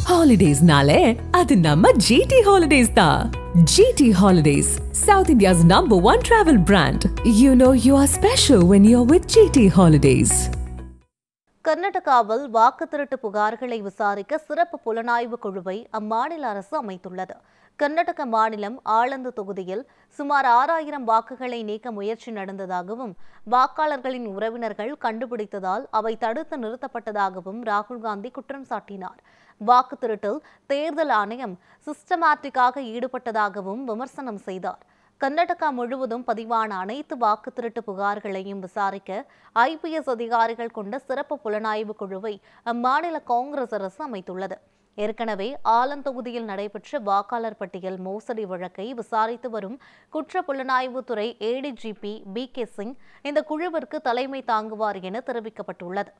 Holidays-nale, adu namma GT Holidays da. GT Holidays, South India's #1 travel brand. You know you are special when you're with GT Holidays. கர்நாடகாவில் வாக்கு திருட்டு புகார்களை விசாரிக்க சிறப்பு புலனாய்வு குழுவை அம்மாநில அரசு அமைத்துள்ளது. கர்நாடக மாநிலம் ஆளந்து தொகுதியில் சுமார் 6000 வாக்குகளை நீக்க முயற்சி நடந்ததாகவும் வாக்காளர்களின் உறவினர்கள் கண்டுபிடித்ததால் அவை தடுத்து நிறுத்தப்பட்டதாகவும் ராகுல் காந்தி குற்றம் சாட்டினார். வாக்கு திருட்டில் தேர்தல் ஆணையம் சிஸ்டமேட்டிக்காக ஈடுபட்டதாகவும் விமர்சனம் செய்தார். கர்நாடகா முழுவதும் பதிவான அனைத்து வாக்கு திருட்டு புகார்களையும் விசாரிக்க IPS அதிகாரிகள் கொண்ட சிறப்பு புலனாய்வு குழுவை அம்மாநில காங்கிரஸ் அரசு அமைத்துள்ளது. ஏற்கனவே ஆலந்து தொகுதியில் நடைபெற்ற வாக்காளர் பட்டியல் மோசடி வழக்கை விசாரித்து வரும் குற்ற புலனாய்வுத்துறை ADGP BK சிங் இந்த குழுவிற்கு தலைமை தாங்குவார் என தெரிவிக்கப்பட்டுள்ளது.